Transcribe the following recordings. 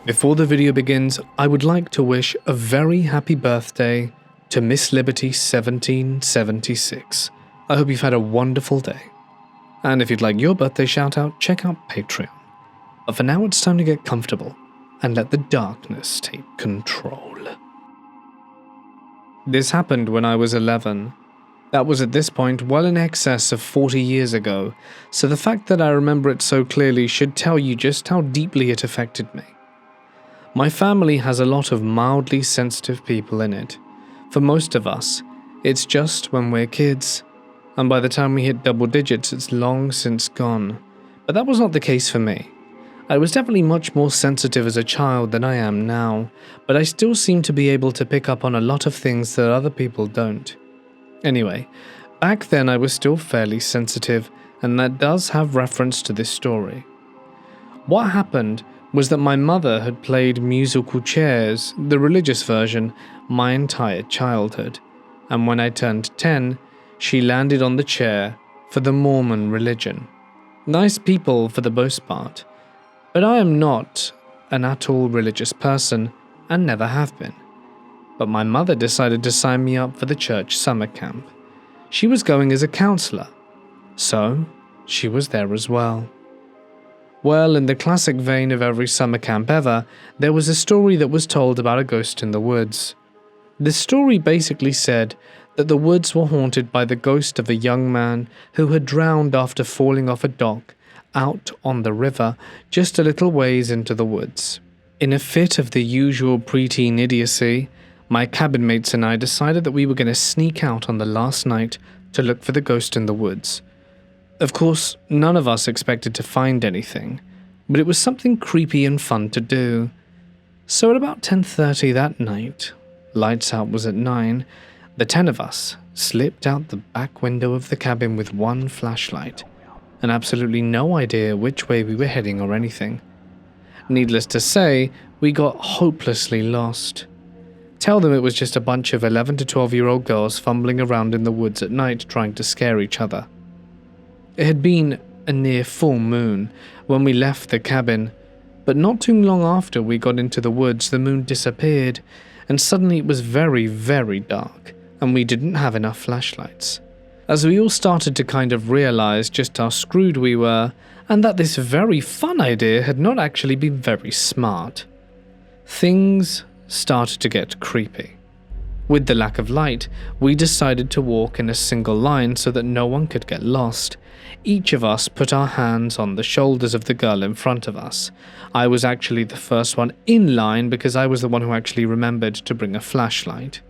Before the video begins, I would like to wish a very happy birthday to Miss Liberty 1776. I hope you've had a wonderful day. And if you'd like your birthday shout out, check out Patreon. But for now, it's time to get comfortable and let the darkness take control. This happened when I was 11. That was at this point well in excess of 40 years ago, so the fact that I remember it so clearly should tell you just how deeply it affected me. My family has a lot of mildly sensitive people in it. For most of us, it's just when we're kids, and by the time we hit double digits, it's long since gone. But that was not the case for me. I was definitely much more sensitive as a child than I am now, but I still seem to be able to pick up on a lot of things that other people don't. Anyway, back then I was still fairly sensitive, and that does have reference to this story. What happened was that my mother had played musical chairs, the religious version, my entire childhood, and when I turned 10, she landed on the chair for the Mormon religion. Nice people for the most part, but I am not an at all religious person and never have been. But my mother decided to sign me up for the church summer camp. She was going as a counselor, so she was there as well. Well, in the classic vein of every summer camp ever, there was a story that was told about a ghost in the woods. The story basically said that the woods were haunted by the ghost of a young man who had drowned after falling off a dock out on the river just a little ways into the woods. In a fit of the usual preteen idiocy, my cabin mates and I decided that we were going to sneak out on the last night to look for the ghost in the woods. Of course, none of us expected to find anything, but it was something creepy and fun to do. So at about 10:30 that night, lights out was at 9, the 10 of us slipped out the back window of the cabin with one flashlight, and absolutely no idea which way we were heading or anything. Needless to say, we got hopelessly lost. Tell them it was just a bunch of 11 to 12-year-old girls fumbling around in the woods at night trying to scare each other. It had been a near full moon when we left the cabin, but not too long after we got into the woods, the moon disappeared, and suddenly it was very, very dark, and we didn't have enough flashlights. As we all started to kind of realize just how screwed we were, and that this very fun idea had not actually been very smart, things started to get creepy. With the lack of light, we decided to walk in a single line so that no one could get lost. Each of us put our hands on the shoulders of the girl in front of us. I was actually the first one in line because I was the one who actually remembered to bring a flashlight.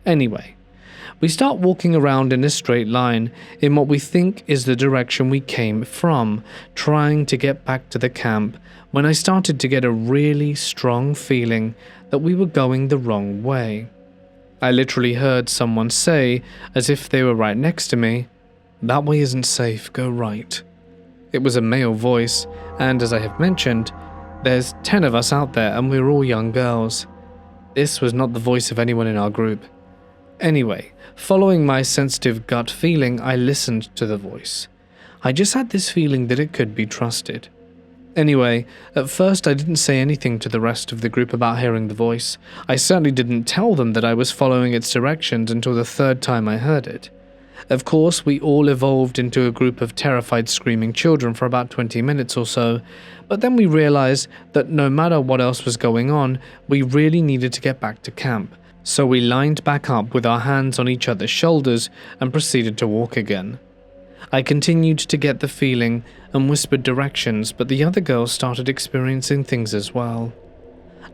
Anyway, we start walking around in a straight line in what we think is the direction we came from, trying to get back to the camp, when I started to get a really strong feeling that we were going the wrong way. I literally heard someone say, as if they were right next to me, "That way isn't safe, go right." It was a male voice, and as I have mentioned, there's 10 of us out there and we're all young girls. This was not the voice of anyone in our group. Anyway, following my sensitive gut feeling, I listened to the voice. I just had this feeling that it could be trusted. Anyway, at first I didn't say anything to the rest of the group about hearing the voice. I certainly didn't tell them that I was following its directions until the third time I heard it. Of course, we all evolved into a group of terrified screaming children for about 20 minutes or so, but then we realized that no matter what else was going on, we really needed to get back to camp. So we lined back up with our hands on each other's shoulders and proceeded to walk again. I continued to get the feeling and whispered directions, but the other girls started experiencing things as well.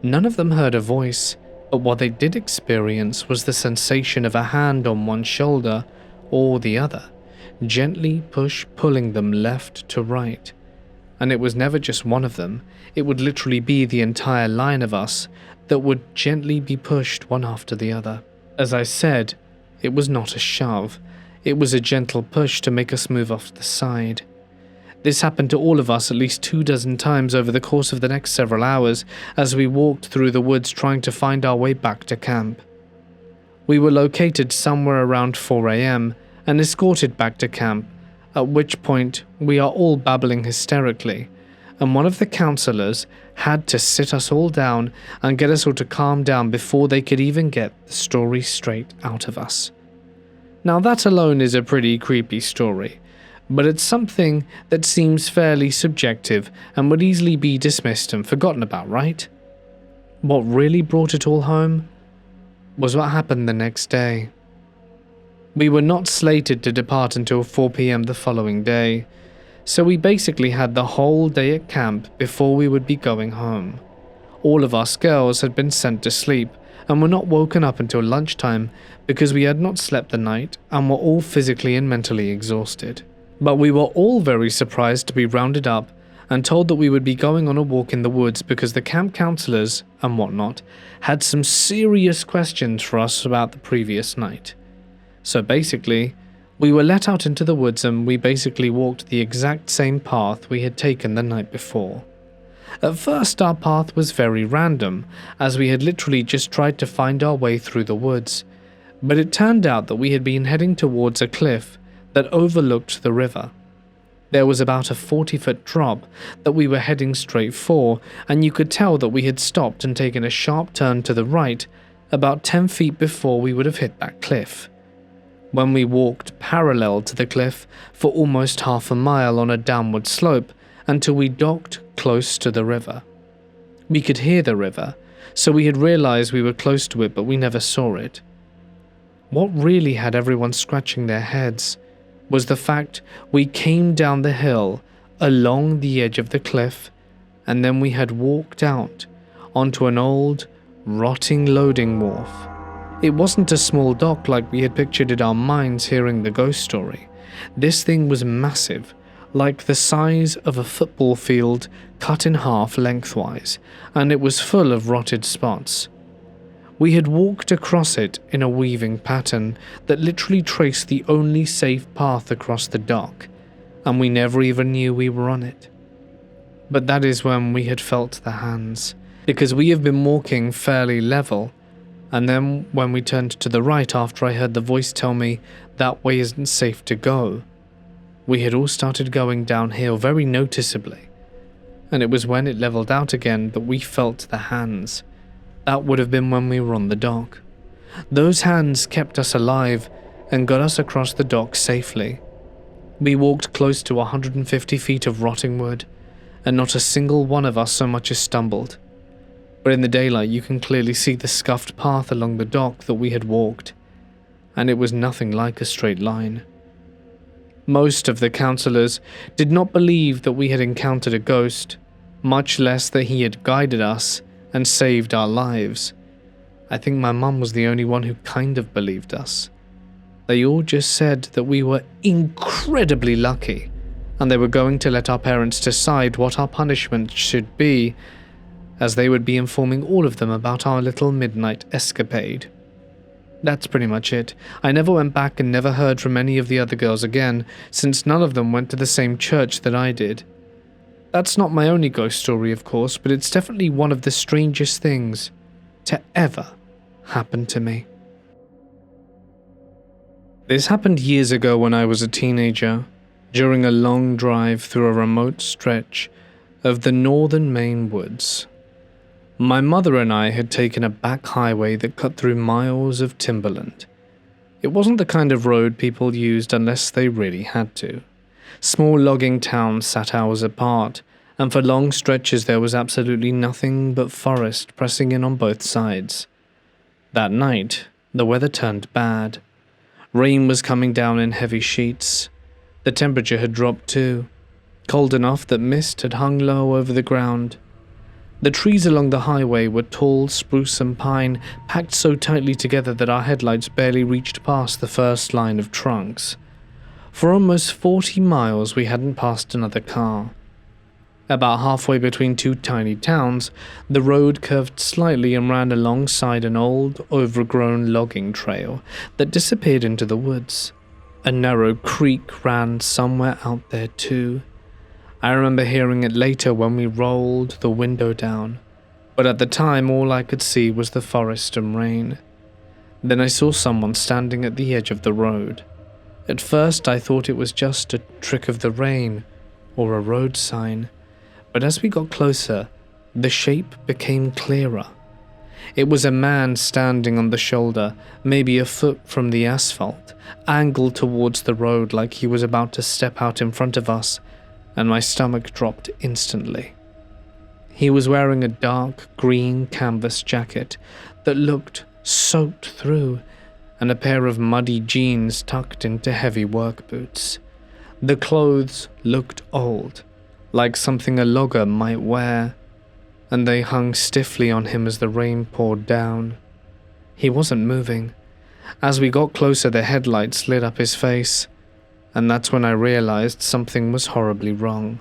None of them heard a voice, but what they did experience was the sensation of a hand on one shoulder or the other, gently pulling them left to right. And it was never just one of them, it would literally be the entire line of us that would gently be pushed one after the other. As I said, it was not a shove. It was a gentle push to make us move off the side. This happened to all of us at least 24 times over the course of the next several hours as we walked through the woods trying to find our way back to camp. We were located somewhere around 4 a.m. and escorted back to camp, at which point we are all babbling hysterically, and one of the counselors had to sit us all down and get us all to calm down before they could even get the story straight out of us. Now that alone is a pretty creepy story, but it's something that seems fairly subjective and would easily be dismissed and forgotten about, right? What really brought it all home was what happened the next day. We were not slated to depart until 4 p.m. the following day, so we basically had the whole day at camp before we would be going home. All of us girls had been sent to sleep and were not woken up until lunchtime because we had not slept the night and were all physically and mentally exhausted. But we were all very surprised to be rounded up and told that we would be going on a walk in the woods because the camp counselors and whatnot had some serious questions for us about the previous night. So basically, we were let out into the woods and we basically walked the exact same path we had taken the night before. At first our path was very random, as we had literally just tried to find our way through the woods, but it turned out that we had been heading towards a cliff that overlooked the river. There was about a 40-foot drop that we were heading straight for, and you could tell that we had stopped and taken a sharp turn to the right about 10 feet before we would have hit that cliff. When we walked parallel to the cliff for almost half a mile on a downward slope until we docked close to the river. We could hear the river, so we had realized we were close to it, but we never saw it. What really had everyone scratching their heads was the fact we came down the hill along the edge of the cliff, and then we had walked out onto an old, rotting loading wharf. It wasn't a small dock like we had pictured in our minds hearing the ghost story. This thing was massive, like the size of a football field cut in half lengthwise, and it was full of rotted spots. We had walked across it in a weaving pattern that literally traced the only safe path across the dock, and we never even knew we were on it. But that is when we had felt the hands, because we have been walking fairly level, and then when we turned to the right after I heard the voice tell me that way isn't safe to go, we had all started going downhill very noticeably, and it was when it leveled out again that we felt the hands. That would have been when we were on the dock. Those hands kept us alive and got us across the dock safely. We walked close to 150 feet of rotting wood, and not a single one of us so much as stumbled. But in the daylight you can clearly see the scuffed path along the dock that we had walked, and it was nothing like a straight line. Most of the counselors did not believe that we had encountered a ghost, much less that he had guided us and saved our lives. I think my mum was the only one who kind of believed us. They all just said that we were incredibly lucky, and they were going to let our parents decide what our punishment should be, as they would be informing all of them about our little midnight escapade. That's pretty much it. I never went back and never heard from any of the other girls again, since none of them went to the same church that I did. That's not my only ghost story, of course, but it's definitely one of the strangest things to ever happen to me. This happened years ago when I was a teenager, during a long drive through a remote stretch of the northern Maine woods. My mother and I had taken a back highway that cut through miles of timberland. It wasn't the kind of road people used unless they really had to. Small logging towns sat hours apart, and for long stretches there was absolutely nothing but forest pressing in on both sides. That night, the weather turned bad. Rain was coming down in heavy sheets. The temperature had dropped too, cold enough that mist had hung low over the ground. The trees along the highway were tall spruce and pine, packed so tightly together that our headlights barely reached past the first line of trunks. For almost 40 miles we hadn't passed another car. About halfway between two tiny towns, the road curved slightly and ran alongside an old, overgrown logging trail that disappeared into the woods. A narrow creek ran somewhere out there too. I remember hearing it later when we rolled the window down, but at the time all I could see was the forest and rain. Then I saw someone standing at the edge of the road. At first I thought it was just a trick of the rain or a road sign, But as we got closer, the shape became clearer. It was a man standing on the shoulder, maybe a foot from the asphalt, angled towards the road like he was about to step out in front of us, and my stomach dropped instantly. He was wearing a dark green canvas jacket that looked soaked through, and a pair of muddy jeans tucked into heavy work boots. The clothes looked old, like something a logger might wear, and they hung stiffly on him as the rain poured down. He wasn't moving. As we got closer, the headlights lit up his face, and that's when I realized something was horribly wrong.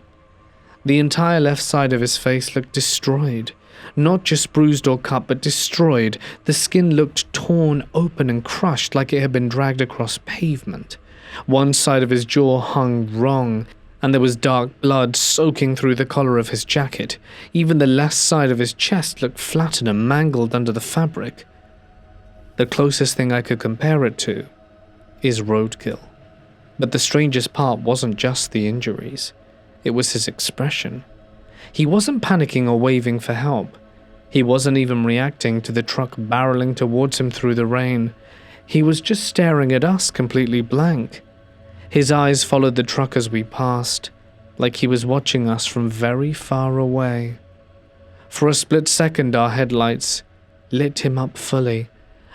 The entire left side of his face looked destroyed. Not just bruised or cut, but destroyed. The skin looked torn open and crushed like it had been dragged across pavement. One side of his jaw hung wrong, and there was dark blood soaking through the collar of his jacket. Even the left side of his chest looked flattened and mangled under the fabric. The closest thing I could compare it to is roadkill. But the strangest part wasn't just the injuries. It was his expression. He wasn't panicking or waving for help. He wasn't even reacting to the truck barreling towards him through the rain. He was just staring at us completely blank. His eyes followed the truck as we passed, like he was watching us from very far away. For a split second, our headlights lit him up fully,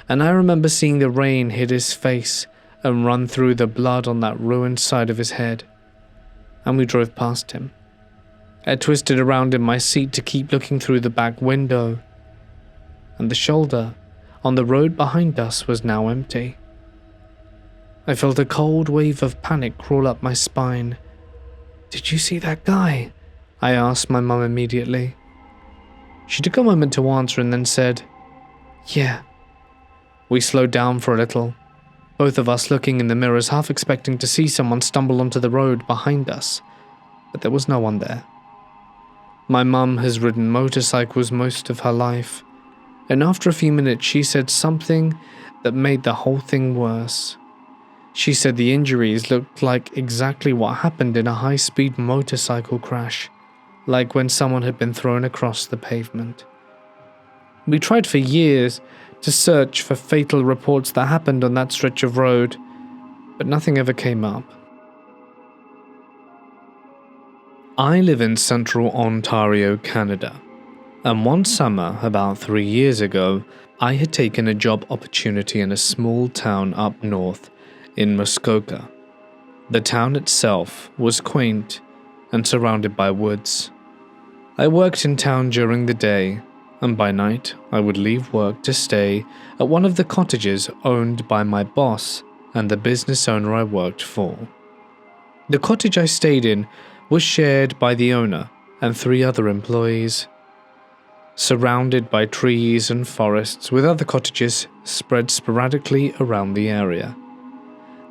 and I remember seeing the rain hit his face and run through the blood on that ruined side of his head. And we drove past him. I twisted around in my seat to keep looking through the back window, and the shoulder on the road behind us was now empty. I felt a cold wave of panic crawl up my spine. "Did you see that guy?" I asked my mum immediately. She took a moment to answer and then said, "Yeah." We slowed down for a little, both of us looking in the mirrors, half expecting to see someone stumble onto the road behind us, but there was no one there. My mum has ridden motorcycles most of her life, and after a few minutes she said something that made the whole thing worse. She said the injuries looked like exactly what happened in a high-speed motorcycle crash, like when someone had been thrown across the pavement. We tried for years to search for fatal reports that happened on that stretch of road, but nothing ever came up. I live in central Ontario, Canada, and one summer, about 3 years ago, I had taken a job opportunity in a small town up north in Muskoka. The town itself was quaint and surrounded by woods. I worked in town during the day, and by night I would leave work to stay at one of the cottages owned by my boss and the business owner I worked for. The cottage I stayed in was shared by the owner and 3 other employees, surrounded by trees and forests with other cottages spread sporadically around the area.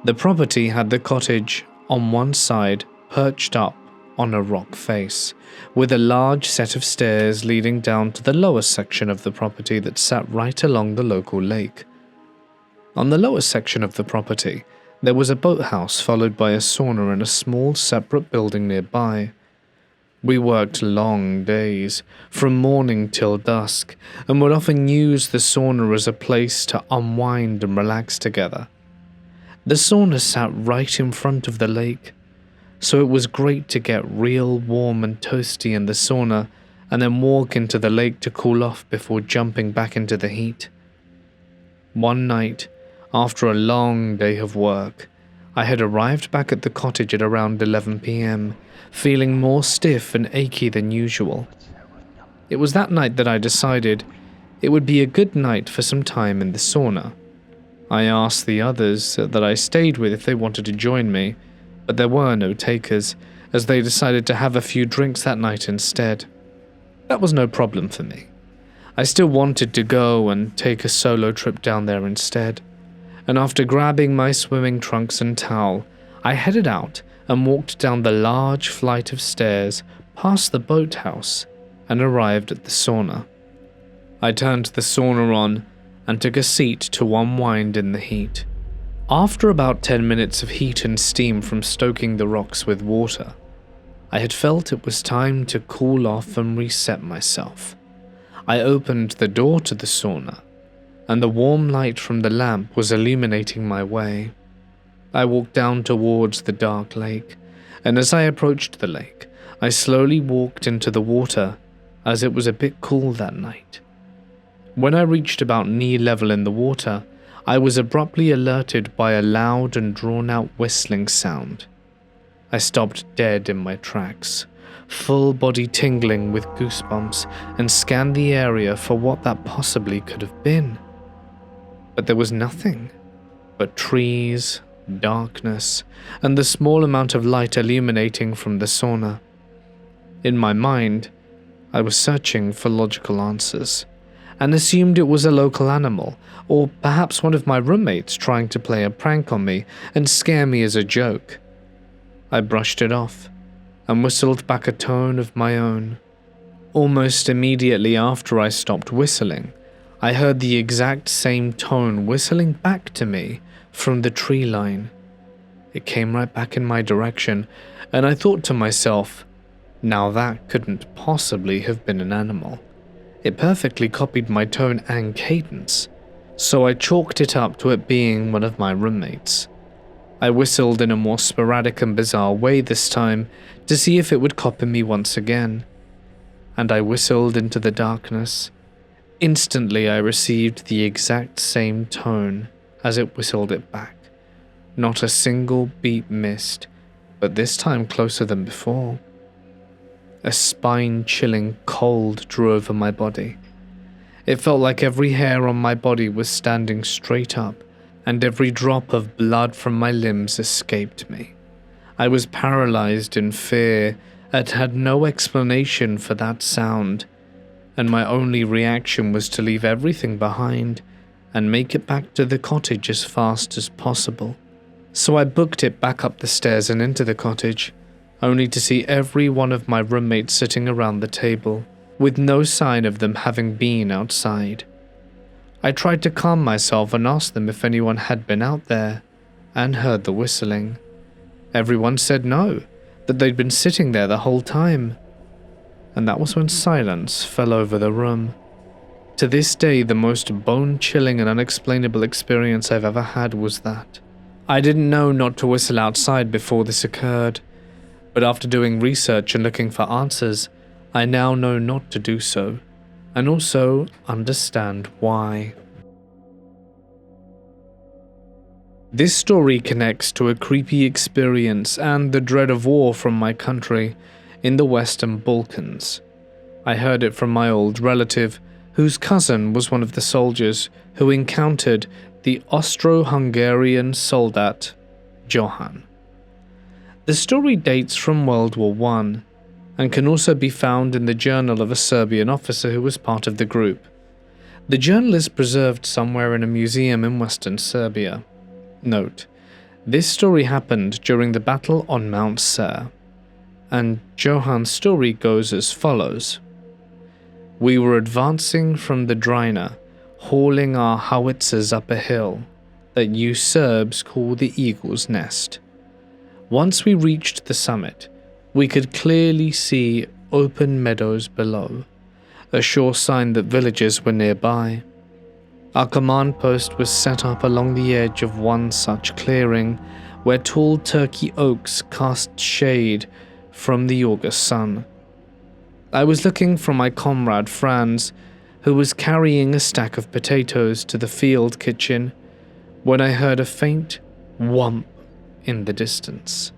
The property had the cottage on one side perched up on a rock face, with a large set of stairs leading down to the lower section of the property that sat right along the local lake. On the lower section of the property, there was a boathouse followed by a sauna and a small separate building nearby. We worked long days, from morning till dusk, and would often use the sauna as a place to unwind and relax together. The sauna sat right in front of the lake, so it was great to get real warm and toasty in the sauna and then walk into the lake to cool off before jumping back into the heat. One night, after a long day of work, I had arrived back at the cottage at around 11 p.m, feeling more stiff and achy than usual. It was that night that I decided it would be a good night for some time in the sauna. I asked the others that I stayed with if they wanted to join me, but there were no takers, as they decided to have a few drinks that night instead. That was no problem for me. I still wanted to go and take a solo trip down there instead, and after grabbing my swimming trunks and towel, I headed out and walked down the large flight of stairs past the boathouse and arrived at the sauna. I turned the sauna on and took a seat to unwind in the heat. After about 10 minutes of heat and steam from stoking the rocks with water, I had felt it was time to cool off and reset myself. I opened the door to the sauna, and the warm light from the lamp was illuminating my way. I walked down towards the dark lake, and as I approached the lake, I slowly walked into the water, as it was a bit cool that night. When I reached about knee level in the water, I was abruptly alerted by a loud and drawn-out whistling sound. I stopped dead in my tracks, full body tingling with goosebumps, and scanned the area for what that possibly could have been. But there was nothing but trees, darkness, and the small amount of light illuminating from the sauna. In my mind, I was searching for logical answers, and assumed it was a local animal, or perhaps one of my roommates trying to play a prank on me and scare me as a joke. I brushed it off, and whistled back a tone of my own. Almost immediately after I stopped whistling, I heard the exact same tone whistling back to me from the tree line. It came right back in my direction, and I thought to myself, now that couldn't possibly have been an animal. It perfectly copied my tone and cadence, so I chalked it up to it being one of my roommates. I whistled in a more sporadic and bizarre way this time to see if it would copy me once again, and I whistled into the darkness. Instantly I received the exact same tone as it whistled it back. Not a single beat missed, but this time closer than before. A spine-chilling cold drew over my body. It felt like every hair on my body was standing straight up, and every drop of blood from my limbs escaped me. I was paralyzed in fear and had no explanation for that sound, and my only reaction was to leave everything behind and make it back to the cottage as fast as possible. So I booked it back up the stairs and into the cottage, only to see every one of my roommates sitting around the table, with no sign of them having been outside. I tried to calm myself and ask them if anyone had been out there and heard the whistling. Everyone said no, that they'd been sitting there the whole time. And that was when silence fell over the room. To this day, the most bone-chilling and unexplainable experience I've ever had was that. I didn't know not to whistle outside before this occurred, but after doing research and looking for answers, I now know not to do so, and also understand why. This story connects to a creepy experience and the dread of war from my country in the Western Balkans. I heard it from my old relative, whose cousin was one of the soldiers who encountered the Austro-Hungarian soldat Johann. The story dates from World War I and can also be found in the journal of a Serbian officer who was part of the group. The journal is preserved somewhere in a museum in Western Serbia. Note, this story happened during the battle on Mount Ser, and Johann's story goes as follows. We were advancing from the Drina, hauling our howitzers up a hill that you Serbs call the Eagle's Nest. Once we reached the summit, we could clearly see open meadows below, a sure sign that villagers were nearby. Our command post was set up along the edge of one such clearing, where tall turkey oaks cast shade from the August sun. I was looking for my comrade Franz, who was carrying a stack of potatoes to the field kitchen, when I heard a faint whomp in the distance.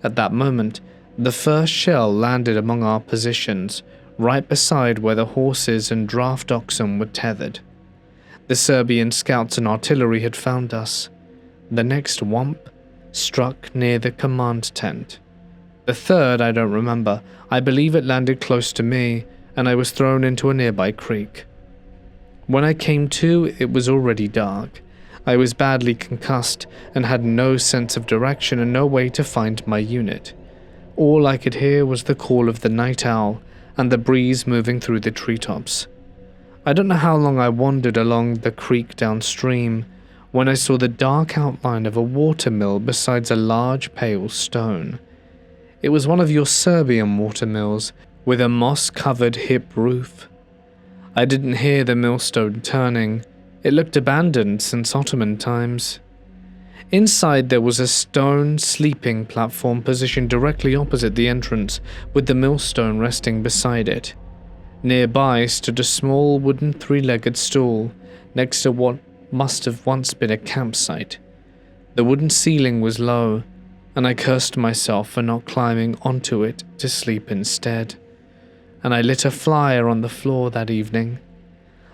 At that moment, the first shell landed among our positions, right beside where the horses and draft oxen were tethered. The Serbian scouts and artillery had found us. The next whomp struck near the command tent. The third I don't remember. I believe it landed close to me, and I was thrown into a nearby creek. When I came to, it was already dark. I was badly concussed and had no sense of direction and no way to find my unit. All I could hear was the call of the night owl and the breeze moving through the treetops. I don't know how long I wandered along the creek downstream when I saw the dark outline of a watermill beside a large pale stone. It was one of your Serbian watermills with a moss-covered hip roof. I didn't hear the millstone turning. It looked abandoned since Ottoman times. Inside there was a stone sleeping platform positioned directly opposite the entrance, with the millstone resting beside it. Nearby stood a small wooden three-legged stool next to what must have once been a campsite. The wooden ceiling was low, and I cursed myself for not climbing onto it to sleep instead. And I lit a flyer on the floor that evening.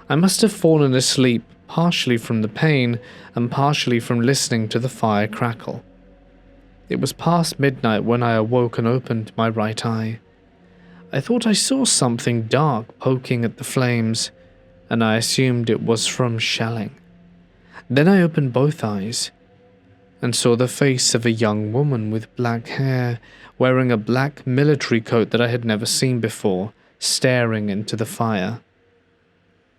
I must have fallen asleep partially from the pain and partially from listening to the fire crackle. It was past midnight when I awoke and opened my right eye. I thought I saw something dark poking at the flames, and I assumed it was from shelling. Then I opened both eyes and saw the face of a young woman with black hair, wearing a black military coat that I had never seen before, staring into the fire.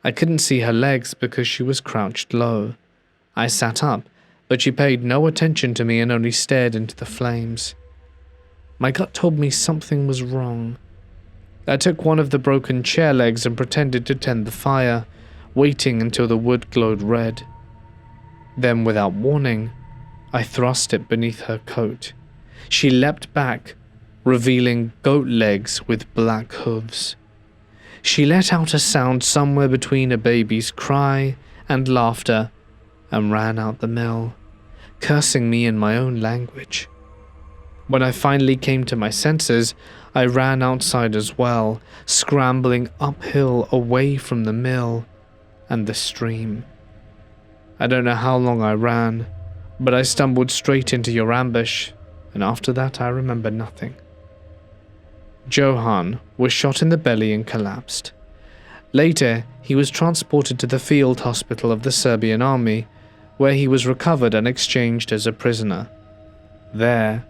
I couldn't see her legs because she was crouched low. I sat up, but she paid no attention to me and only stared into the flames. My gut told me something was wrong. I took one of the broken chair legs and pretended to tend the fire, waiting until the wood glowed red. Then, without warning, I thrust it beneath her coat. She leapt back, revealing goat legs with black hooves. She let out a sound somewhere between a baby's cry and laughter and ran out the mill, cursing me in my own language. When I finally came to my senses, I ran outside as well, scrambling uphill away from the mill and the stream. I don't know how long I ran, but I stumbled straight into your ambush, and after that I remember nothing. Johan was shot in the belly and collapsed. Later, he was transported to the field hospital of the Serbian army, where he was recovered and exchanged as a prisoner. There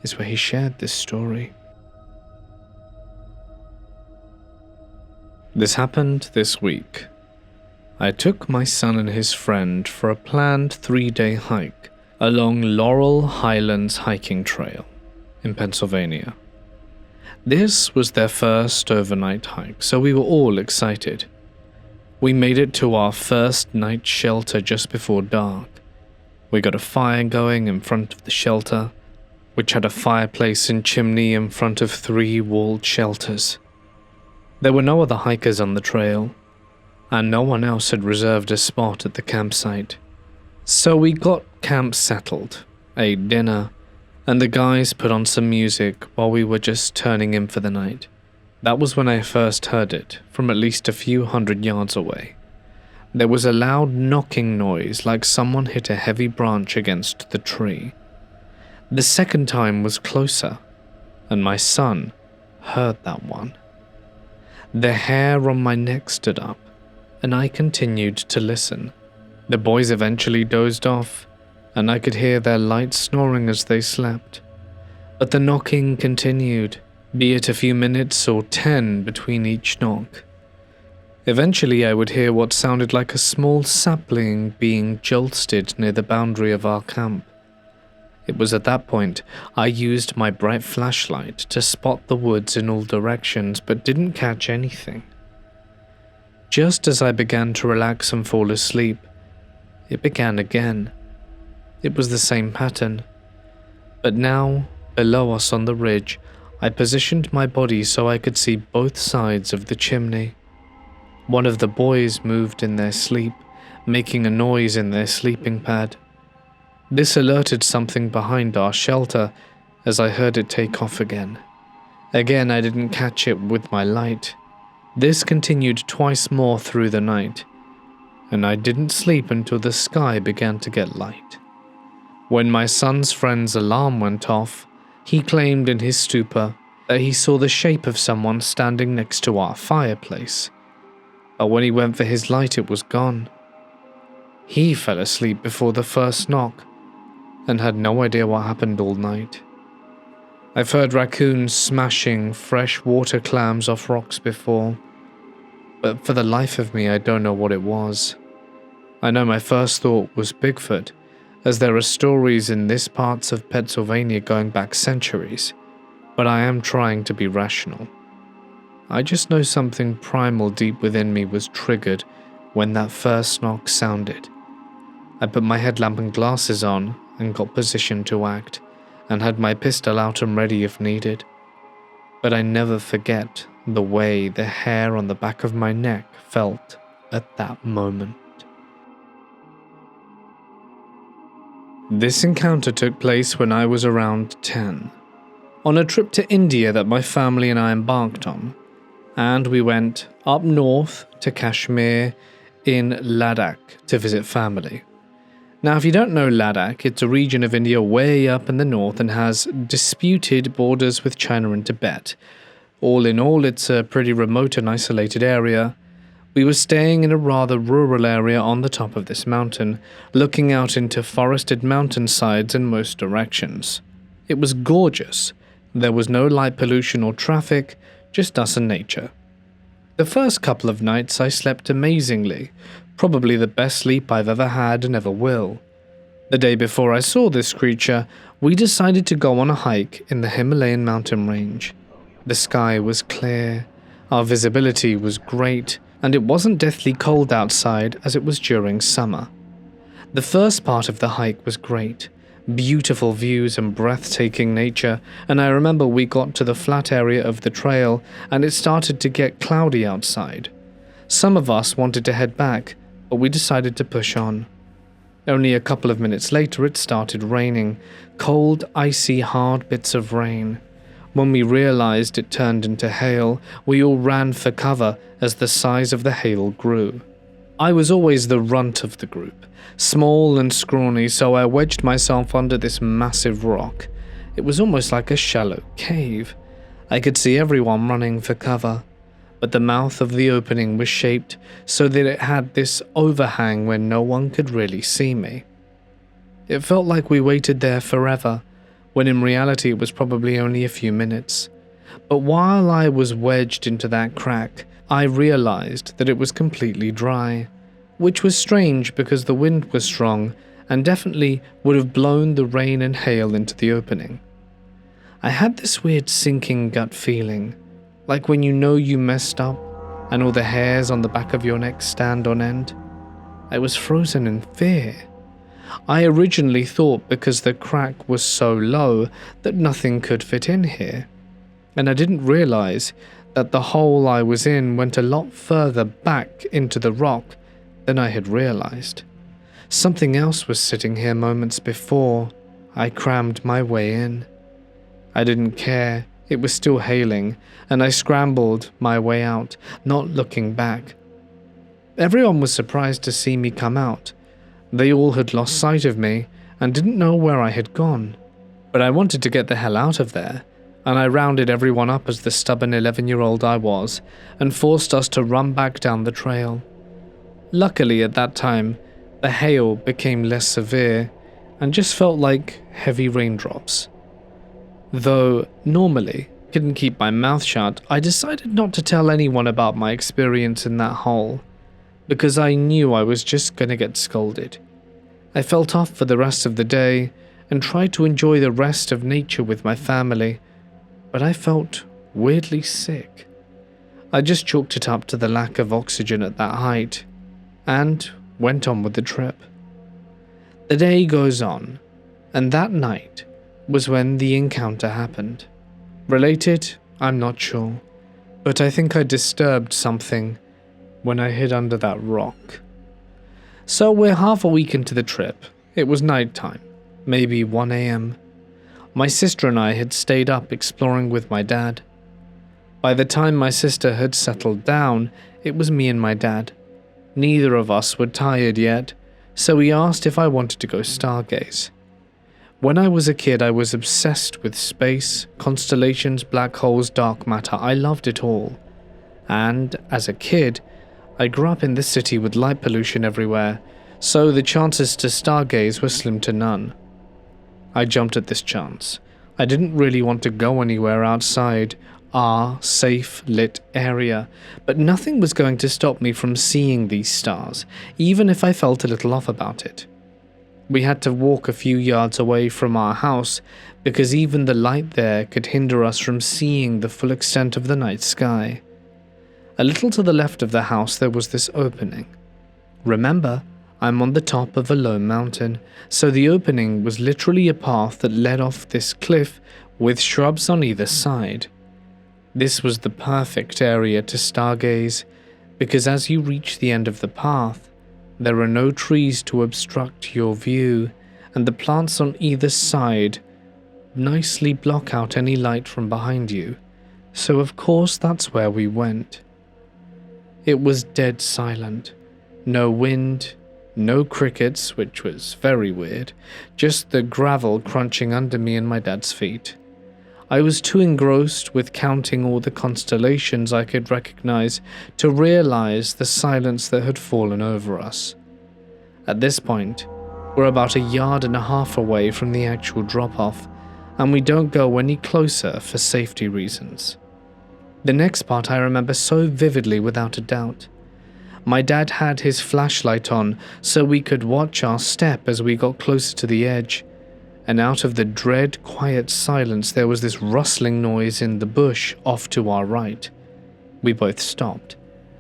is where he shared this story. This happened this week. I took my son and his friend for a planned 3-day hike along Laurel Highlands hiking trail in Pennsylvania. This was their first overnight hike, so we were all excited. We made it to our first night shelter just before dark. We got a fire going in front of the shelter, which had a fireplace and chimney in front of 3 walled shelters. There were no other hikers on the trail, and no one else had reserved a spot at the campsite. So we got camp settled, ate dinner, and the guys put on some music while we were just turning in for the night. That was when I first heard it, from at least a few hundred yards away. There was a loud knocking noise like someone hit a heavy branch against the tree. The second time was closer, and my son heard that one. The hair on my neck stood up, and I continued to listen. The boys eventually dozed off, and I could hear their light snoring as they slept. But the knocking continued, be it a few minutes or 10 between each knock. Eventually I would hear what sounded like a small sapling being jolted near the boundary of our camp. It was at that point I used my bright flashlight to spot the woods in all directions, but didn't catch anything. Just as I began to relax and fall asleep, it began again. It was the same pattern, but now, below us on the ridge, I positioned my body so I could see both sides of the chimney. One of the boys moved in their sleep, making a noise in their sleeping pad. This alerted something behind our shelter as I heard it take off again. Again, I didn't catch it with my light. This continued twice more through the night, and I didn't sleep until the sky began to get light. When my son's friend's alarm went off, he claimed in his stupor that he saw the shape of someone standing next to our fireplace. But when he went for his light, it was gone. He fell asleep before the first knock and had no idea what happened all night. I've heard raccoons smashing fresh water clams off rocks before, but for the life of me, I don't know what it was. I know my first thought was Bigfoot, as there are stories in this parts of Pennsylvania going back centuries, but I am trying to be rational. I just know something primal deep within me was triggered when that first knock sounded. I put my headlamp and glasses on and got positioned to act, and had my pistol out and ready if needed. But I never forget the way the hair on the back of my neck felt at that moment. This encounter took place when I was around 10, on a trip to India that my family and I embarked on, and we went up north to Kashmir in Ladakh to visit family. Now, if you don't know Ladakh, it's a region of India way up in the north and has disputed borders with China and Tibet. All in all, it's a pretty remote and isolated area. We were staying in a rather rural area on the top of this mountain, looking out into forested mountainsides in most directions. It was gorgeous. There was no light pollution or traffic, just us and nature. The first couple of nights I slept amazingly, probably the best sleep I've ever had and ever will. The day before I saw this creature, we decided to go on a hike in the Himalayan mountain range. The sky was clear, our visibility was great, and it wasn't deathly cold outside as it was during summer. The first part of the hike was great, beautiful views and breathtaking nature, and I remember we got to the flat area of the trail and it started to get cloudy outside. Some of us wanted to head back, but we decided to push on. Only a couple of minutes later it started raining, cold, icy, hard bits of rain. When we realized it turned into hail, we all ran for cover as the size of the hail grew. I was always the runt of the group, small and scrawny, so I wedged myself under this massive rock. It was almost like a shallow cave. I could see everyone running for cover, but the mouth of the opening was shaped so that it had this overhang where no one could really see me. It felt like we waited there forever, when in reality it was probably only a few minutes. But while I was wedged into that crack, I realized that it was completely dry, which was strange because the wind was strong and definitely would have blown the rain and hail into the opening. I had this weird sinking gut feeling, like when you know you messed up and all the hairs on the back of your neck stand on end. I was frozen in fear. I originally thought because the crack was so low that nothing could fit in here, and I didn't realize that the hole I was in went a lot further back into the rock than I had realized. Something else was sitting here moments before I crammed my way in. I didn't care, it was still hailing, and I scrambled my way out, not looking back. Everyone was surprised to see me come out. They all had lost sight of me and didn't know where I had gone. But I wanted to get the hell out of there, and I rounded everyone up as the stubborn 11-year-old I was and forced us to run back down the trail. Luckily at that time, the hail became less severe and just felt like heavy raindrops. Though normally couldn't keep my mouth shut, I decided not to tell anyone about my experience in that hole, because I knew I was just going to get scolded. I felt off for the rest of the day and tried to enjoy the rest of nature with my family, but I felt weirdly sick. I just chalked it up to the lack of oxygen at that height and went on with the trip. The day goes on, and that night was when the encounter happened. Related? I'm not sure, but I think I disturbed something when I hid under that rock. So we're half a week into the trip. It was night time, maybe 1 a.m. My sister and I had stayed up exploring with my dad. By the time my sister had settled down, it was me and my dad. Neither of us were tired yet, so he asked if I wanted to go stargaze. When I was a kid, I was obsessed with space, constellations, black holes, dark matter. I loved it all. And as a kid, I grew up in this city with light pollution everywhere, so the chances to stargaze were slim to none. I jumped at this chance. I didn't really want to go anywhere outside our safe lit area, but nothing was going to stop me from seeing these stars, even if I felt a little off about it. We had to walk a few yards away from our house because even the light there could hinder us from seeing the full extent of the night sky. A little to the left of the house there was this opening. Remember, I'm on the top of a low mountain, so the opening was literally a path that led off this cliff with shrubs on either side. This was the perfect area to stargaze, because as you reach the end of the path, there are no trees to obstruct your view, and the plants on either side nicely block out any light from behind you, so of course that's where we went. It was dead silent. No wind, no crickets, which was very weird, just the gravel crunching under me and my dad's feet. I was too engrossed with counting all the constellations I could recognize to realize the silence that had fallen over us. At this point, we're about 1.5 yards away from the actual drop-off, and we don't go any closer for safety reasons. The next part I remember so vividly without a doubt. My dad had his flashlight on so we could watch our step as we got closer to the edge, and out of the dread, quiet silence there was this rustling noise in the bush off to our right. We both stopped,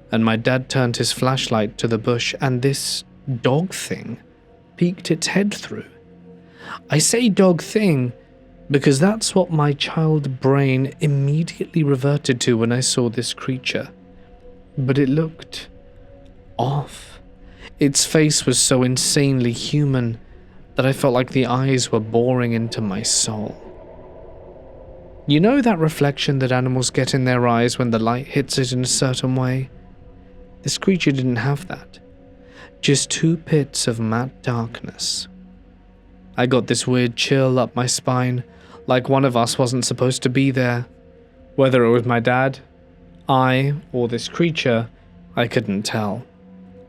and my dad turned his flashlight to the bush, and this dog thing peeked its head through. I say dog thing because that's what my child brain immediately reverted to when I saw this creature. But it looked off. Its face was so insanely human that I felt like the eyes were boring into my soul. You know that reflection that animals get in their eyes when the light hits it in a certain way? This creature didn't have that. Just 2 pits of matte darkness. I got this weird chill up my spine, like one of us wasn't supposed to be there. Whether it was my dad, I, or this creature, I couldn't tell.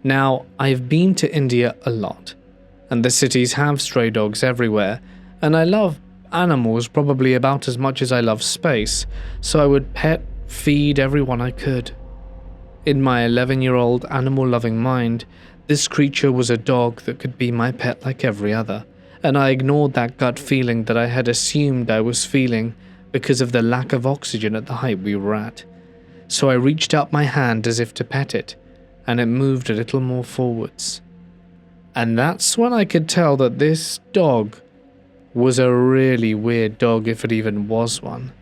Now, I've been to India a lot, and the cities have stray dogs everywhere, and I love animals probably about as much as I love space, so I would pet, feed everyone I could. In my 11-year-old animal-loving mind, this creature was a dog that could be my pet like every other, and I ignored that gut feeling that I had assumed I was feeling because of the lack of oxygen at the height we were at. So I reached out my hand as if to pet it, and it moved a little more forwards. And that's when I could tell that this dog was a really weird dog if it even was one.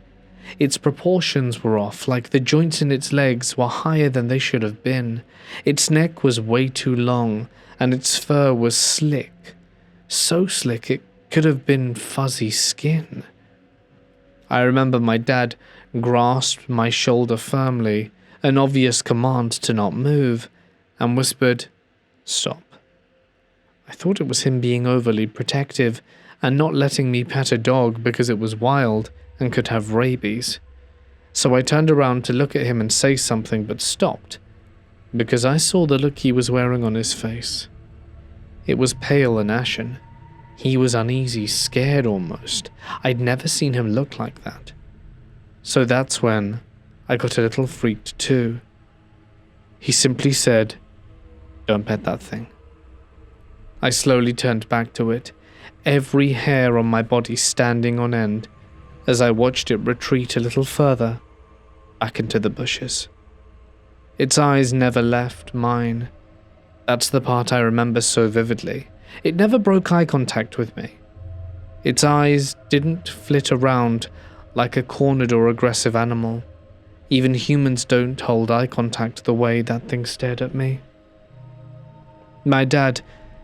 Its proportions were off, like the joints in its legs were higher than they should have been. Its neck was way too long, and its fur was slick. So slick it could have been fuzzy skin. I remember my dad grasped my shoulder firmly, an obvious command to not move, and whispered, "Stop." I thought it was him being overly protective and not letting me pet a dog because it was wild and could have rabies. So I turned around to look at him and say something, but stopped, because I saw the look he was wearing on his face. It was pale and ashen. He was uneasy, scared almost. I'd never seen him look like that. So that's when I got a little freaked too. He simply said, "Don't pet that thing." I slowly turned back to it, every hair on my body standing on end, as I watched it retreat a little further, back into the bushes. Its eyes never left mine. That's the part I remember so vividly. It never broke eye contact with me. Its eyes didn't flit around like a cornered or aggressive animal. Even humans don't hold eye contact the way that thing stared at me. My dad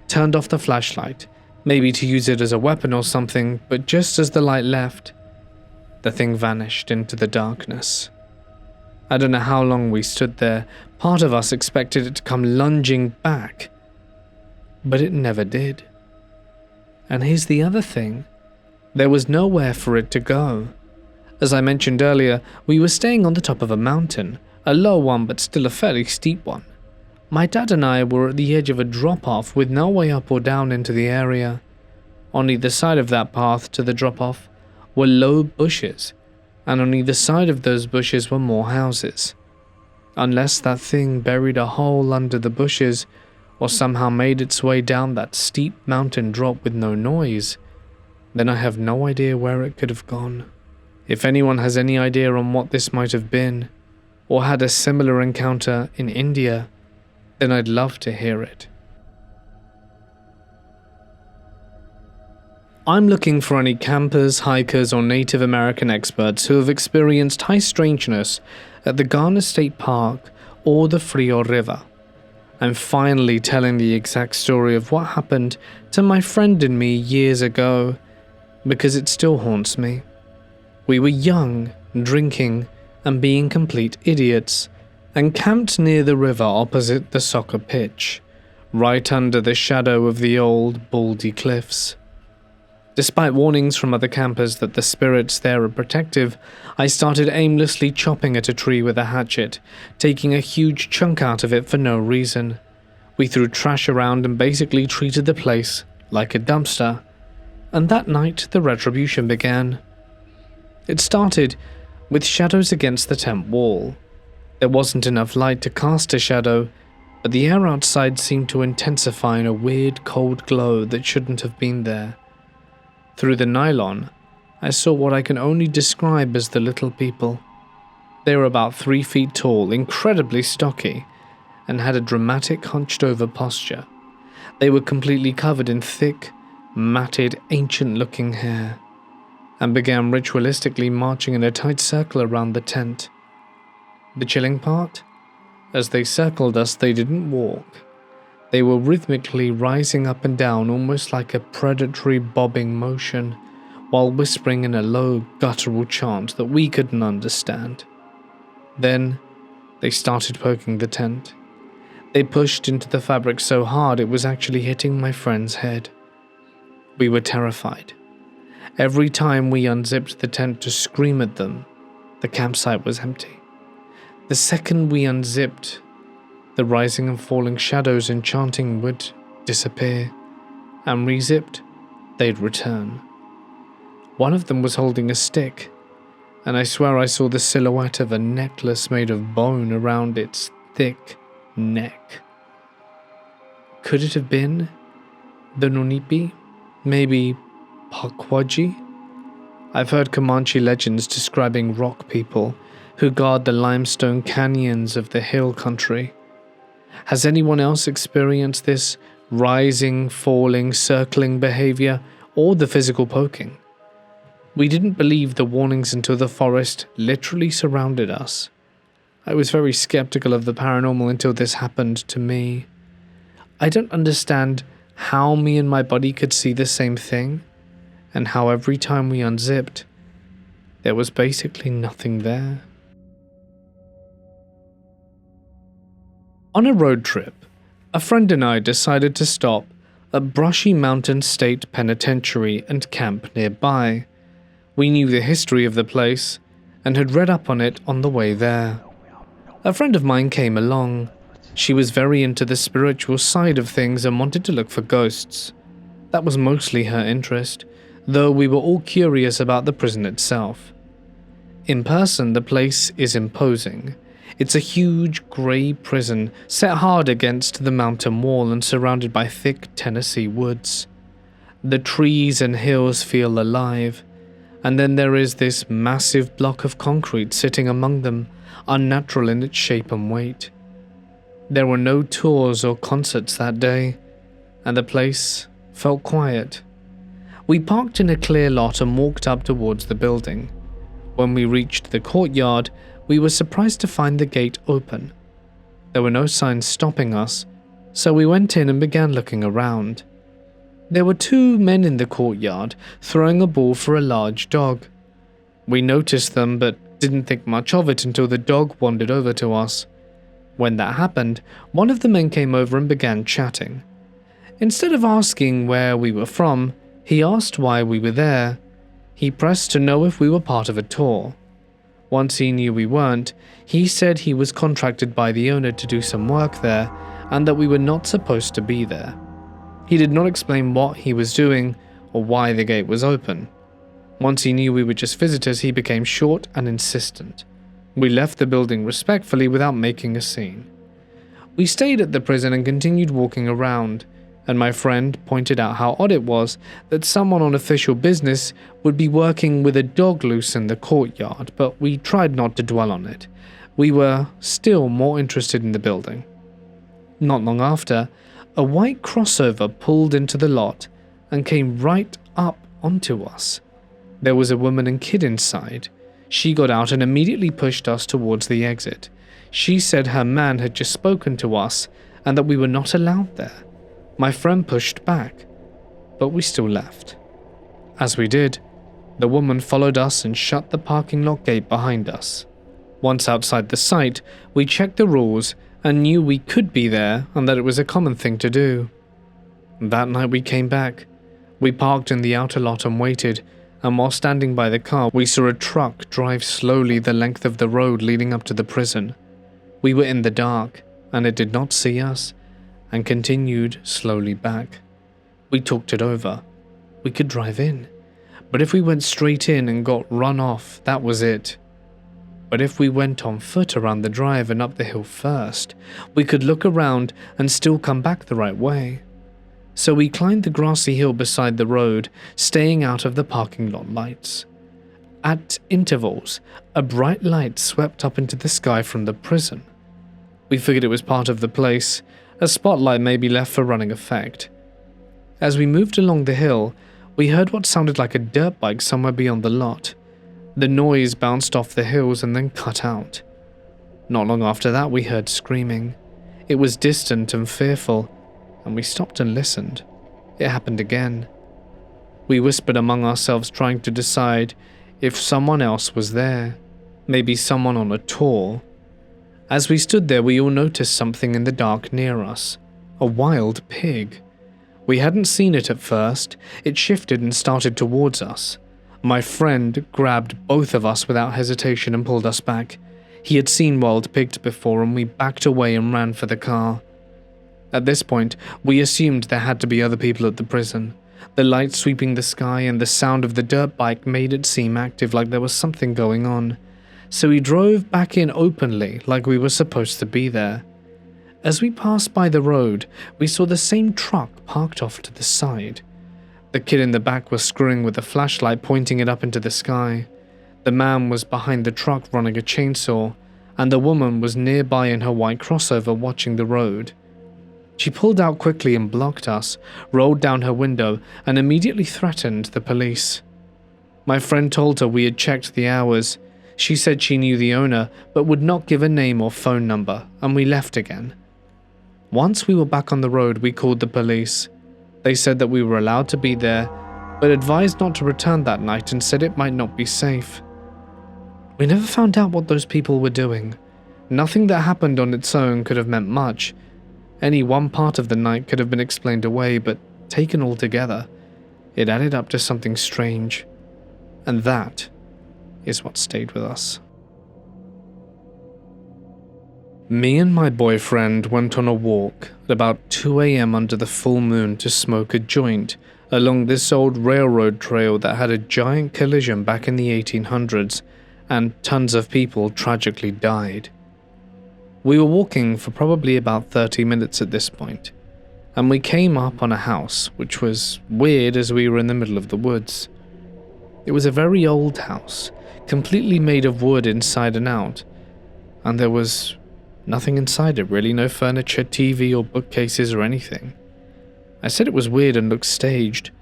turned off the flashlight, maybe to use it as a weapon or something, but just as the light left, the thing vanished into the darkness. I don't know how long we stood there. Part of us expected it to come lunging back, but it never did. And here's the other thing. There was nowhere for it to go. As I mentioned earlier, we were staying on the top of a mountain, a low one but still a fairly steep one. My dad and I were at the edge of a drop-off with no way up or down into the area. On either side of that path to the drop-off were low bushes, and on either side of those bushes were more houses. Unless that thing buried a hole under the bushes, or somehow made its way down that steep mountain drop with no noise, then I have no idea where it could have gone. If anyone has any idea on what this might have been, or had a similar encounter in India, then I'd love to hear it. I'm looking for any campers, hikers, or Native American experts who have experienced high strangeness at the Ghana State Park or the Frio River. I'm finally telling the exact story of what happened to my friend and me years ago, because it still haunts me. We were young, drinking, and being complete idiots, and camped near the river opposite the soccer pitch, right under the shadow of the old, baldy cliffs. Despite warnings from other campers that the spirits there are protective, I started aimlessly chopping at a tree with a hatchet, taking a huge chunk out of it for no reason. We threw trash around and basically treated the place like a dumpster. And that night, the retribution began. It started with shadows against the tent wall. There wasn't enough light to cast a shadow, but the air outside seemed to intensify in a weird cold glow that shouldn't have been there. Through the nylon, I saw what I can only describe as the little people. They were about 3 feet tall, incredibly stocky, and had a dramatic hunched-over posture. They were completely covered in thick, matted, ancient-looking hair, and began ritualistically marching in a tight circle around the tent. The chilling part? As they circled us, they didn't walk. They were rhythmically rising up and down almost like a predatory bobbing motion, while whispering in a low, guttural chant that we couldn't understand. Then, they started poking the tent. They pushed into the fabric so hard it was actually hitting my friend's head. We were terrified. Every time we unzipped the tent to scream at them, the campsite was empty. The second we unzipped, the rising and falling shadows and chanting would disappear, and re-zipped, they'd return. One of them was holding a stick, and I swear I saw the silhouette of a necklace made of bone around its thick neck. Could it have been the Nonipi? Maybe Pakwaji? I've heard Comanche legends describing rock people who guard the limestone canyons of the hill country. Has anyone else experienced this rising, falling, circling behavior, or the physical poking? We didn't believe the warnings until the forest literally surrounded us. I was very skeptical of the paranormal until this happened to me. I don't understand how me and my buddy could see the same thing, and how every time we unzipped, there was basically nothing there. On a road trip, a friend and I decided to stop at Brushy Mountain State Penitentiary and camp nearby. We knew the history of the place and had read up on it on the way there. A friend of mine came along. She was very into the spiritual side of things and wanted to look for ghosts. That was mostly her interest, though we were all curious about the prison itself. In person, the place is imposing. It's a huge grey prison set hard against the mountain wall and surrounded by thick Tennessee woods. The trees and hills feel alive, and then there is this massive block of concrete sitting among them, unnatural in its shape and weight. There were no tours or concerts that day, and the place felt quiet. We parked in a clear lot and walked up towards the building. When we reached the courtyard, we were surprised to find the gate open. There were no signs stopping us, so we went in and began looking around. There were 2 men in the courtyard throwing a ball for a large dog. We noticed them but didn't think much of it until the dog wandered over to us. When that happened, one of the men came over and began chatting. Instead of asking where we were from, he asked why we were there. He pressed to know if we were part of a tour. Once he knew we weren't, he said he was contracted by the owner to do some work there and that we were not supposed to be there. He did not explain what he was doing or why the gate was open. Once he knew we were just visitors, he became short and insistent. We left the building respectfully without making a scene. We stayed at the prison and continued walking around, and my friend pointed out how odd it was that someone on official business would be working with a dog loose in the courtyard, but we tried not to dwell on it. We were still more interested in the building. Not long after, a white crossover pulled into the lot and came right up onto us. There was a woman and kid inside. She got out and immediately pushed us towards the exit. She said her man had just spoken to us and that we were not allowed there. My friend pushed back, but we still left. As we did, the woman followed us and shut the parking lot gate behind us. Once outside the site, we checked the rules and knew we could be there and that it was a common thing to do. That night we came back. We parked in the outer lot and waited, and while standing by the car, we saw a truck drive slowly the length of the road leading up to the prison. We were in the dark, and it did not see us, and continued slowly back. We talked it over. We could drive in, but if we went straight in and got run off, that was it. But if we went on foot around the drive and up the hill first, we could look around and still come back the right way. So we climbed the grassy hill beside the road, staying out of the parking lot lights. At intervals, a bright light swept up into the sky from the prison. We figured it was part of the place, a spotlight may be left for running effect. As we moved along the hill, we heard what sounded like a dirt bike somewhere beyond the lot. The noise bounced off the hills and then cut out. Not long after that, we heard screaming. It was distant and fearful, and we stopped and listened. It happened again. We whispered among ourselves, trying to decide if someone else was there, maybe someone on a tour. As we stood there, we all noticed something in the dark near us, a wild pig. We hadn't seen it at first. It shifted and started towards us. My friend grabbed both of us without hesitation and pulled us back. He had seen wild pigs before, and we backed away and ran for the car. At this point, we assumed there had to be other people at the prison. The light sweeping the sky and the sound of the dirt bike made it seem active, like there was something going on. So we drove back in openly, like we were supposed to be there. As we passed by the road, we saw the same truck parked off to the side. The kid in the back was screwing with a flashlight, pointing it up into the sky. The man was behind the truck running a chainsaw, and the woman was nearby in her white crossover watching the road. She pulled out quickly and blocked us, rolled down her window, and immediately threatened the police. My friend told her we had checked the hours. She said she knew the owner, but would not give a name or phone number, and we left again. Once we were back on the road, we called the police. They said that we were allowed to be there, but advised not to return that night and said it might not be safe. We never found out what those people were doing. Nothing that happened on its own could have meant much. Any one part of the night could have been explained away, but taken all together, it added up to something strange. And that is what stayed with us. Me and my boyfriend went on a walk at about 2 a.m. under the full moon to smoke a joint along this old railroad trail that had a giant collision back in the 1800s, and tons of people tragically died. We were walking for probably about 30 minutes at this point, and we came up on a house, which was weird as we were in the middle of the woods. It was a very old house, completely made of wood inside and out, and there was nothing inside it really, no furniture, TV or bookcases or anything. I said it was weird and looked staged,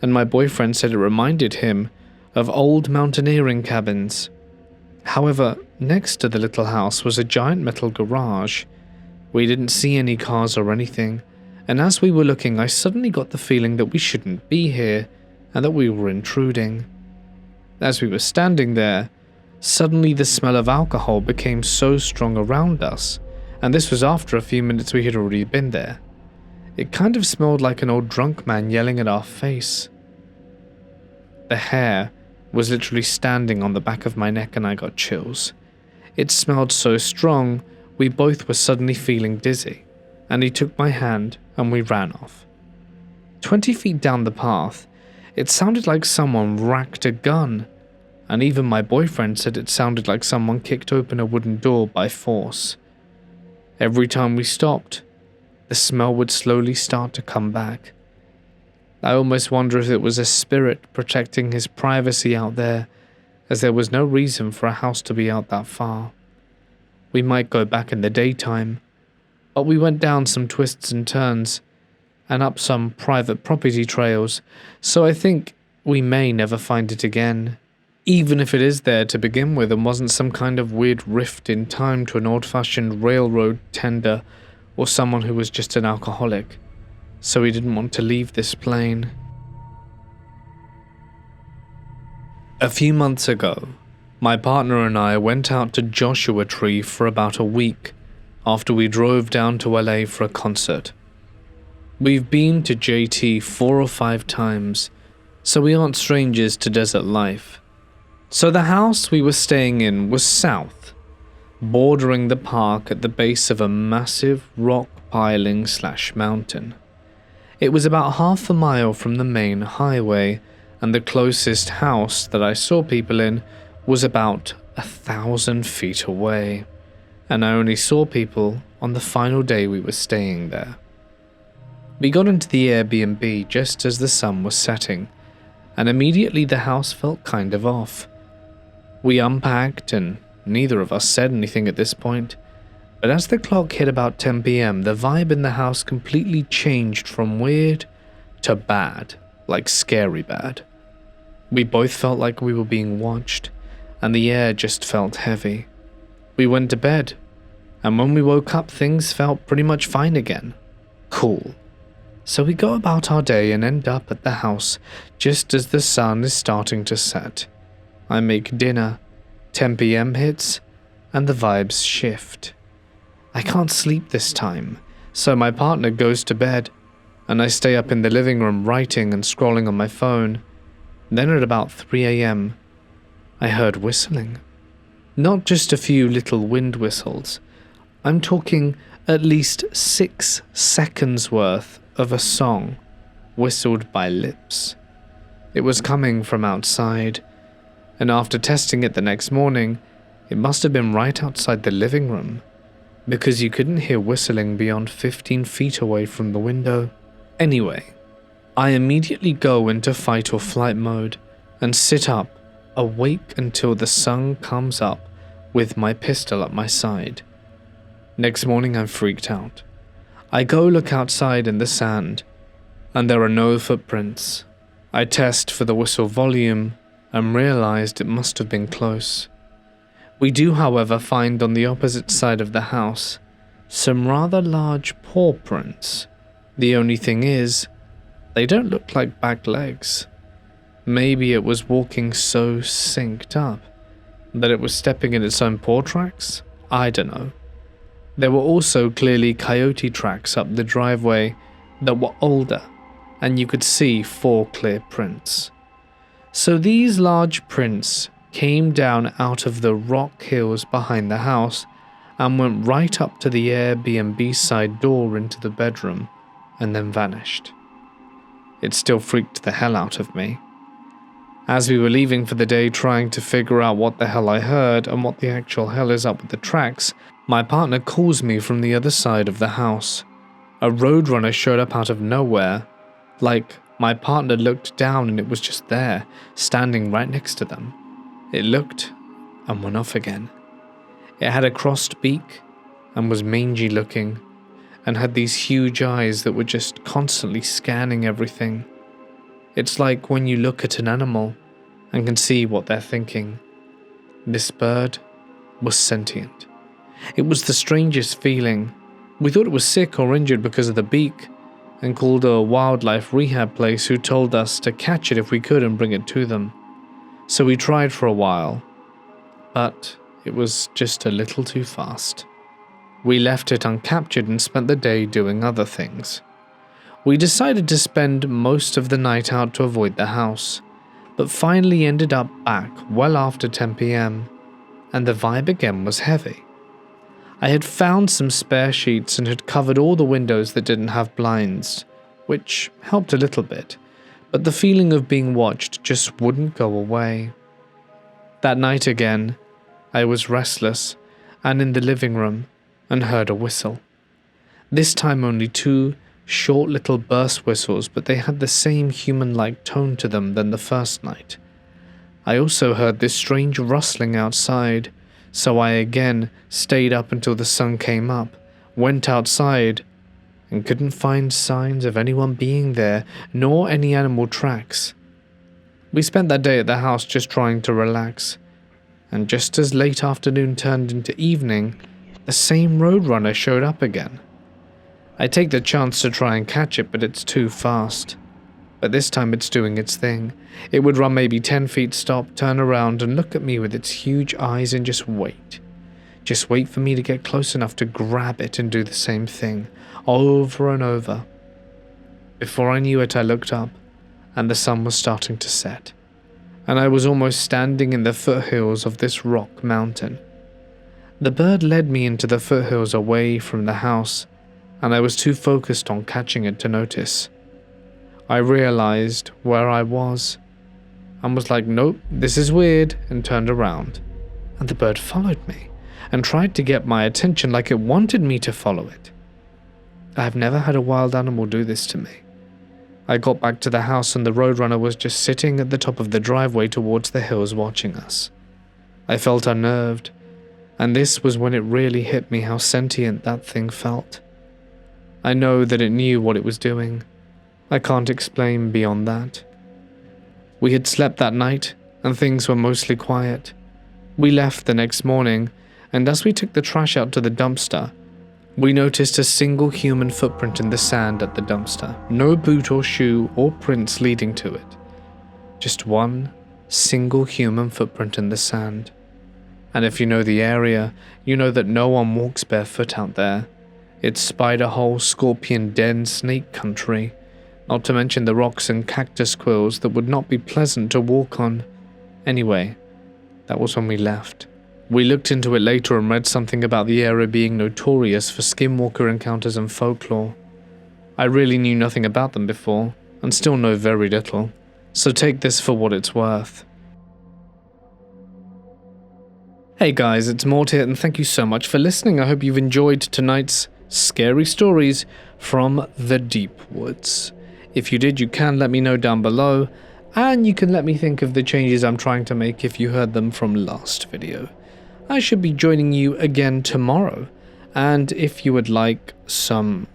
and my boyfriend said it reminded him of old mountaineering cabins. However, next to the little house was a giant metal garage. We didn't see any cars or anything, and as we were looking, I suddenly got the feeling that we shouldn't be here and that we were intruding. As we were standing there, suddenly the smell of alcohol became so strong around us, and this was after a few minutes we had already been there. It kind of smelled like an old drunk man yelling at our face. The hair was literally standing on the back of my neck and I got chills. It smelled so strong, we both were suddenly feeling dizzy, and he took my hand and we ran off. 20 feet down the path, it sounded like someone racked a gun, and even my boyfriend said it sounded like someone kicked open a wooden door by force. Every time we stopped, the smell would slowly start to come back. I almost wonder if it was a spirit protecting his privacy out there, as there was no reason for a house to be out that far. We might go back in the daytime, but we went down some twists and turns, and up some private property trails, so I think we may never find it again, even if it is there to begin with and wasn't some kind of weird rift in time to an old-fashioned railroad tender or someone who was just an alcoholic, so he didn't want to leave this plane. A few months ago, my partner and I went out to Joshua Tree for about a week after we drove down to LA for a concert. We've been to JT 4 or 5 times, so we aren't strangers to desert life. So the house we were staying in was south, bordering the park at the base of a massive rock piling / mountain. It was about half a mile from the main highway, and the closest house that I saw people in was about 1,000 feet away, and I only saw people on the final day we were staying there. We got into the Airbnb just as the sun was setting, and immediately the house felt kind of off. We unpacked, and neither of us said anything at this point, but as the clock hit about 10 p.m, the vibe in the house completely changed from weird to bad, like scary bad. We both felt like we were being watched, and the air just felt heavy. We went to bed, and when we woke up things felt pretty much fine again. Cool. So we go about our day and end up at the house just as the sun is starting to set. I make dinner, 10 p.m. hits, and the vibes shift. I can't sleep this time, so my partner goes to bed, and I stay up in the living room writing and scrolling on my phone. Then at about 3 a.m, I heard whistling. Not just a few little wind whistles. I'm talking at least 6 seconds worth of a song, whistled by lips. It was coming from outside, and after testing it the next morning, it must have been right outside the living room, because you couldn't hear whistling beyond 15 feet away from the window. Anyway, I immediately go into fight or flight mode and sit up, awake until the sun comes up with my pistol at my side. Next morning I'm freaked out. I go look outside in the sand, and there are no footprints. I test for the whistle volume and realized it must have been close. We do, however, find on the opposite side of the house some rather large paw prints. The only thing is, they don't look like back legs. Maybe it was walking so synced up that it was stepping in its own paw tracks? I don't know. There were also clearly coyote tracks up the driveway that were older, and you could see 4 clear prints. So these large prints came down out of the rock hills behind the house and went right up to the Airbnb side door into the bedroom and then vanished. It still freaked the hell out of me. As we were leaving for the day trying to figure out what the hell I heard and what the actual hell is up with the tracks, my partner calls me from the other side of the house. A roadrunner showed up out of nowhere. Like, my partner looked down and it was just there, standing right next to them. It looked and went off again. It had a crossed beak and was mangy looking, and had these huge eyes that were just constantly scanning everything. It's like when you look at an animal and can see what they're thinking. This bird was sentient. It was the strangest feeling. We thought it was sick or injured because of the beak, and called a wildlife rehab place who told us to catch it if we could and bring it to them. So we tried for a while, but it was just a little too fast. We left it uncaptured and spent the day doing other things. We decided to spend most of the night out to avoid the house, but finally ended up back well after 10 p.m, and the vibe again was heavy. I had found some spare sheets and had covered all the windows that didn't have blinds, which helped a little bit, but the feeling of being watched just wouldn't go away. That night again, I was restless, and in the living room, and heard a whistle. This time only 2 short little burst whistles, but they had the same human-like tone to them than the first night. I also heard this strange rustling outside, so I again stayed up until the sun came up, went outside, and couldn't find signs of anyone being there, nor any animal tracks. We spent that day at the house just trying to relax, and just as late afternoon turned into evening, the same roadrunner showed up again. I take the chance to try and catch it, but it's too fast. But this time it's doing its thing. It would run maybe 10 feet, stop, turn around, and look at me with its huge eyes and just wait. Just wait for me to get close enough to grab it and do the same thing, over and over. Before I knew it, I looked up, and the sun was starting to set, and I was almost standing in the foothills of this rock mountain. The bird led me into the foothills away from the house, and I was too focused on catching it to notice. I realized where I was, and was like, nope, this is weird, and turned around. And the bird followed me, and tried to get my attention like it wanted me to follow it. I have never had a wild animal do this to me. I got back to the house and the roadrunner was just sitting at the top of the driveway towards the hills watching us. I felt unnerved, and this was when it really hit me how sentient that thing felt. I know that it knew what it was doing. I can't explain beyond that. We had slept that night, and things were mostly quiet. We left the next morning, and as we took the trash out to the dumpster, we noticed a single human footprint in the sand at the dumpster. No boot or shoe or prints leading to it. Just one single human footprint in the sand. And if you know the area, you know that no one walks barefoot out there. It's spider hole, scorpion den, snake country, not to mention the rocks and cactus quills that would not be pleasant to walk on. Anyway, that was when we left. We looked into it later and read something about the area being notorious for skinwalker encounters and folklore. I really knew nothing about them before, and still know very little, so take this for what it's worth. Hey guys, it's Mort here, and thank you so much for listening. I hope you've enjoyed tonight's scary stories from the deep woods. If you did, you can let me know down below, and you can let me think of the changes I'm trying to make if you heard them from last video. I should be joining you again tomorrow, and if you would like some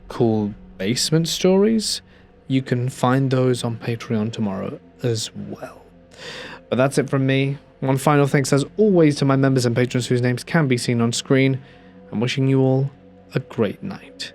cool basement stories, you can find those on Patreon tomorrow as well. But that's it from me. One final thanks as always to my members and patrons whose names can be seen on screen. I'm wishing you all a great night.